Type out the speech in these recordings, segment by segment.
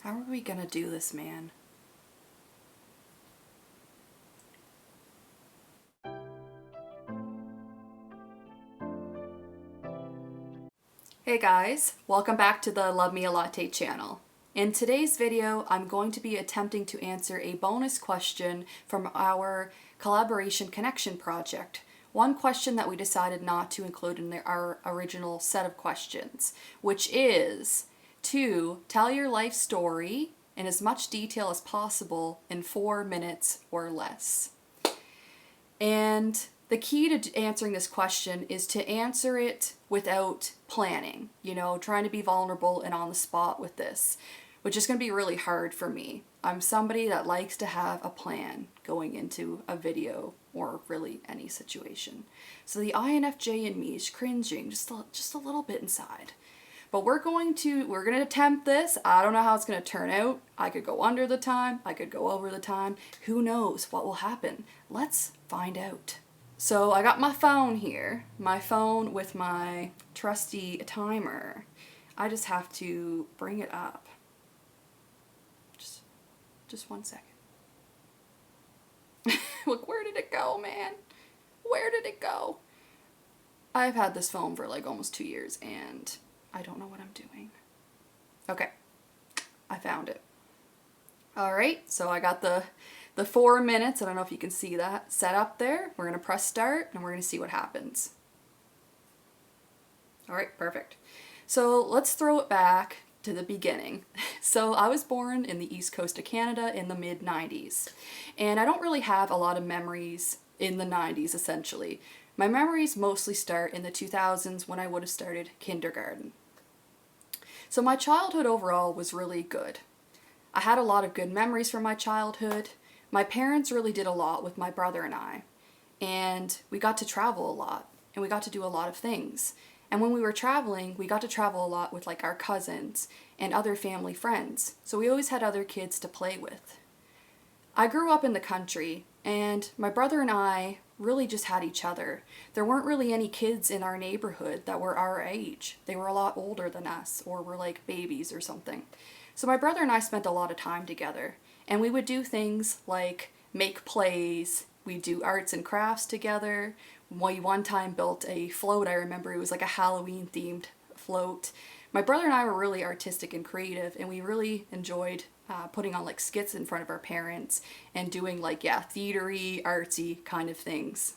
How are we gonna do this, man? Hey guys, welcome back to the Love Me a Latte channel. In today's video, I'm going to be attempting to answer a bonus question from our collaboration connection project. One question that we decided not to include in our original set of questions, which is to tell your life story in as much detail as possible in 4 minutes or less. And the key to answering this question is to answer it without planning, trying to be vulnerable and on the spot with this, which is going to be really hard for me. I'm somebody that likes to have a plan going into a video or really any situation. So the INFJ in me is cringing just a little bit inside. But we're going to attempt this. I don't know how it's going to turn out. I could go under the time. I could go over the time. Who knows what will happen? Let's find out. So I got my phone here. My phone with my trusty timer. I just have to bring it up. Just 1 second. Look, where did it go, man? Where did it go? I've had this phone for like almost 2 years and I don't know what I'm doing. Okay, I found it. All right, so I got the 4 minutes. I don't know if you can see that set up there. We're gonna press start and we're gonna see what happens. All right, perfect. So let's throw it back to the beginning. So I was born in the East Coast of Canada in the mid-90s, and I don't really have a lot of memories in the 90s essentially. My memories mostly start in the 2000s when I would have started kindergarten. So my childhood overall was really good. I had a lot of good memories from my childhood. My parents really did a lot with my brother and we got to travel a lot, and we got to do a lot of things. And when we were traveling, we got to travel a lot with like our cousins and other family friends. So we always had other kids to play with. I grew up in the country, and my brother and I really just had each other. There weren't really any kids in our neighborhood that were our age. They were a lot older than us, or were like babies or something. So my brother and I spent a lot of time together, and we would do things like make plays. We'd do arts and crafts together. We one time built a float. I remember it was like a Halloween themed float. My brother and I were really artistic and creative, and we really enjoyed putting on like skits in front of our parents and doing like, theatery, artsy kind of things.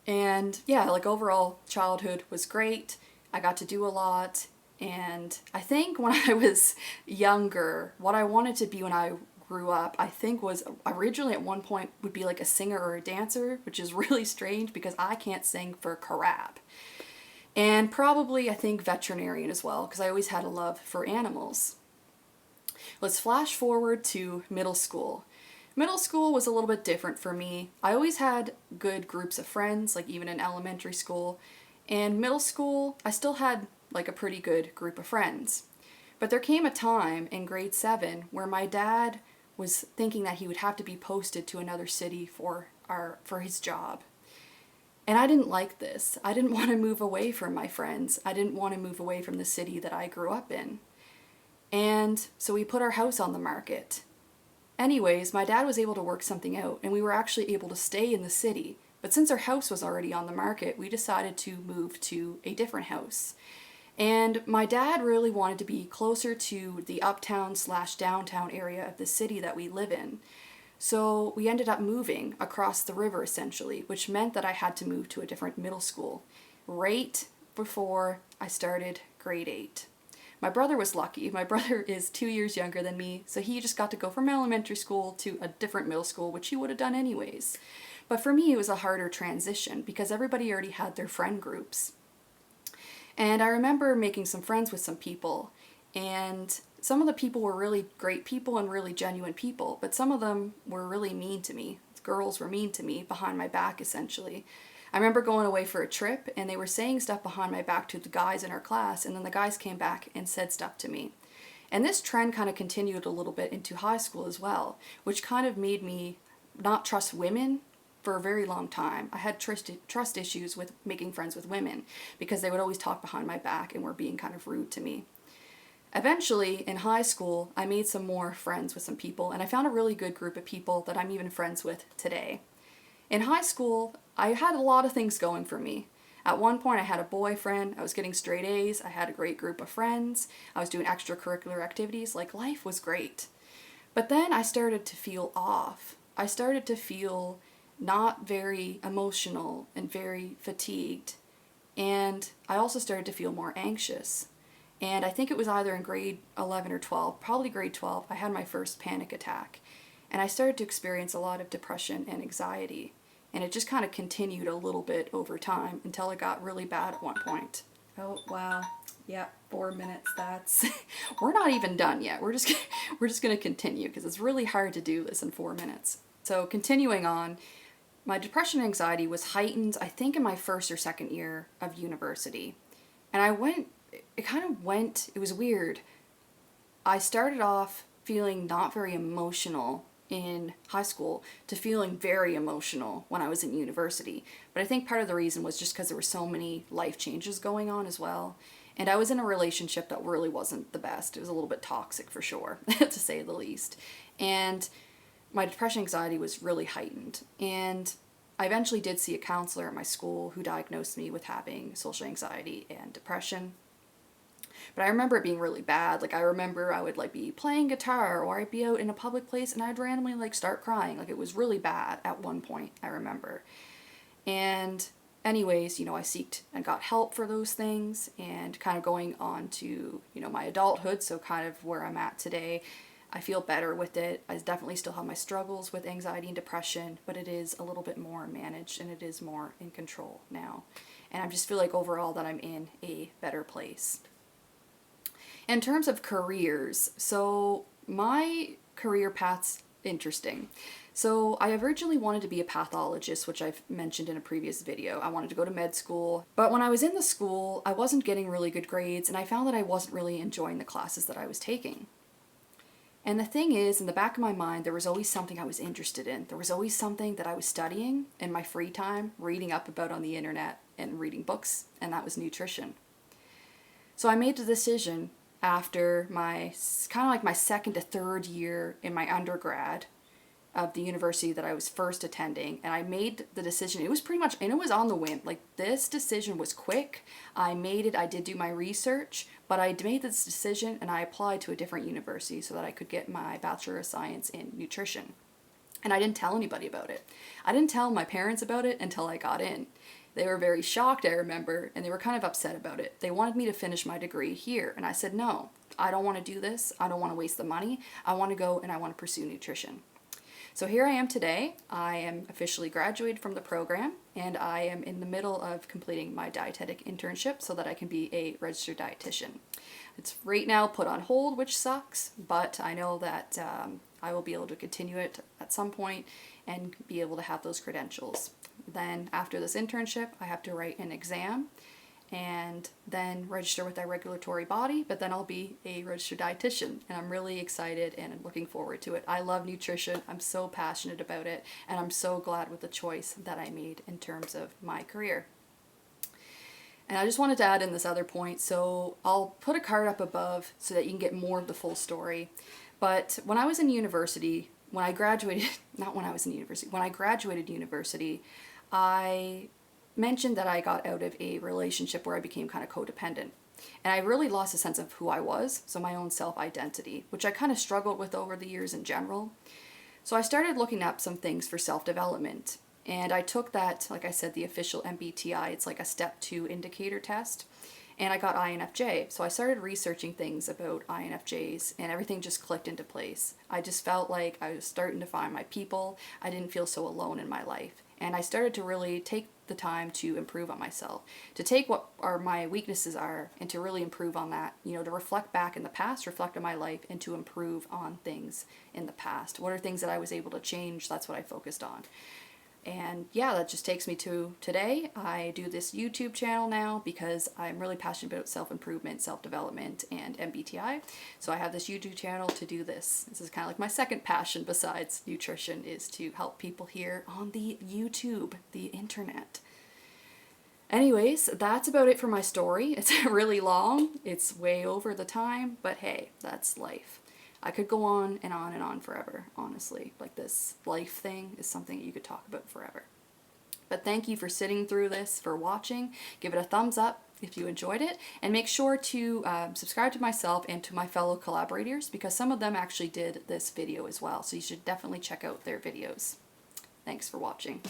And yeah, like overall childhood was great. I got to do a lot. And I think when I was younger, what I wanted to be when I grew up, I think was originally at one point would be like a singer or a dancer, which is really strange because I can't sing for crap. And probably I think veterinarian as well, because I always had a love for animals. Let's flash forward to middle school. Middle school was a little bit different for me. I always had good groups of friends, like even in elementary school. And middle school, I still had like a pretty good group of friends. But there came a time in grade 7 where my dad was thinking that he would have to be posted to another city for his job. And I didn't like this. I didn't want to move away from my friends. I didn't want to move away from the city that I grew up in. And so we put our house on the market. Anyways, my dad was able to work something out, and we were actually able to stay in the city. But since our house was already on the market, we decided to move to a different house. And my dad really wanted to be closer to the uptown/downtown area of the city that we live in. So we ended up moving across the river essentially, which meant that I had to move to a different middle school right before I started grade 8. My brother was lucky. My brother is 2 years younger than me, so he just got to go from elementary school to a different middle school, which he would have done anyways. But for me, it was a harder transition because everybody already had their friend groups. And I remember making some friends with some people, and some of the people were really great people and really genuine people, but some of them were really mean to me. Girls were mean to me behind my back, essentially. I remember going away for a trip, and they were saying stuff behind my back to the guys in our class, and then the guys came back and said stuff to me. And this trend kind of continued a little bit into high school as well, which kind of made me not trust women for a very long time. I had trust issues with making friends with women because they would always talk behind my back and were being kind of rude to me. Eventually, in high school, I made some more friends with some people, and I found a really good group of people that I'm even friends with today. In high school, I had a lot of things going for me. At one point, I had a boyfriend, I was getting straight A's, I had a great group of friends, I was doing extracurricular activities, like life was great. But then I started to feel off. I started to feel not very emotional and very fatigued. And I also started to feel more anxious. And I think it was either in grade 11 or 12, probably grade 12, I had my first panic attack. And I started to experience a lot of depression and anxiety. And it just kind of continued a little bit over time until it got really bad at one point. Oh, wow. Yeah, 4 minutes. That's we're not even done yet. We're just going to continue because it's really hard to do this in 4 minutes. So, continuing on, my depression and anxiety was heightened, I think, in my first or second year of university. And it was weird. I started off feeling not very emotional in high school to feeling very emotional when I was in university. But I think part of the reason was just because there were so many life changes going on as well. And I was in a relationship that really wasn't the best. It was a little bit toxic for sure, to say the least. And my depression anxiety was really heightened. And I eventually did see a counselor at my school who diagnosed me with having social anxiety and depression. But I remember it being really bad. Like, I remember I would, like, be playing guitar, or I'd be out in a public place and I'd randomly, like, start crying. Like, it was really bad at one point, I remember. And anyways, I seeked and got help for those things, and kind of going on to, my adulthood, so kind of where I'm at today. I feel better with it. I definitely still have my struggles with anxiety and depression, but it is a little bit more managed and it is more in control now. And I just feel like overall that I'm in a better place. In terms of careers, so my career path's interesting. So I originally wanted to be a pathologist, which I've mentioned in a previous video. I wanted to go to med school, but when I was in the school, I wasn't getting really good grades, and I found that I wasn't really enjoying the classes that I was taking. And the thing is, in the back of my mind, there was always something I was interested in. There was always something that I was studying in my free time, reading up about on the internet and reading books, and that was nutrition. So I made the decision after my second to third year in my undergrad of the university that I was first attending, and I made the decision. It was pretty much, and it was on the whim. Like, this decision was quick. I made it. I did do my research, but I made this decision and I applied to a different university so that I could get my Bachelor of Science in Nutrition. And I didn't tell anybody about it. I didn't tell my parents about it until I got in. They were very shocked, I remember, and they were kind of upset about it. They wanted me to finish my degree here, and I said, no, I don't want to do this. I don't want to waste the money. I want to go and I want to pursue nutrition. So here I am today. I am officially graduated from the program, and I am in the middle of completing my dietetic internship so that I can be a registered dietitian. It's right now put on hold, which sucks, but I know that I will be able to continue it at some point and be able to have those credentials. Then after this internship, I have to write an exam and then register with that regulatory body, but then I'll be a registered dietitian, and I'm really excited and I'm looking forward to it. I love nutrition. I'm so passionate about it, and I'm so glad with the choice that I made in terms of my career. And I just wanted to add in this other point, so I'll put a card up above so that you can get more of the full story. But when I was in university, when I graduated university, I mentioned that I got out of a relationship where I became kind of codependent. And I really lost a sense of who I was, so my own self-identity, which I kind of struggled with over the years in general. So I started looking up some things for self-development. And I took that, like I said, the official MBTI, it's like a step 2 indicator test. And I got INFJ. So I started researching things about INFJs, and everything just clicked into place. I just felt like I was starting to find my people. I didn't feel so alone in my life. And I started to really take the time to improve on myself, to take what my weaknesses are and to really improve on that, to reflect back in the past, reflect on my life, and to improve on things in the past. What are things that I was able to change? That's what I focused on. And yeah, that just takes me to today. I do this YouTube channel now because I'm really passionate about self-improvement, self-development, and MBTI. So I have this YouTube channel to do this. This is kind of like my second passion besides nutrition, is to help people here on the YouTube, the internet. Anyways, that's about it for my story. It's really long. It's way over the time, but hey, that's life. I could go on and on and on forever, honestly. Like, this life thing is something that you could talk about forever. But thank you for sitting through this, for watching. Give it a thumbs up if you enjoyed it, and make sure to subscribe to myself and to my fellow collaborators, because some of them actually did this video as well, so you should definitely check out their videos. Thanks for watching.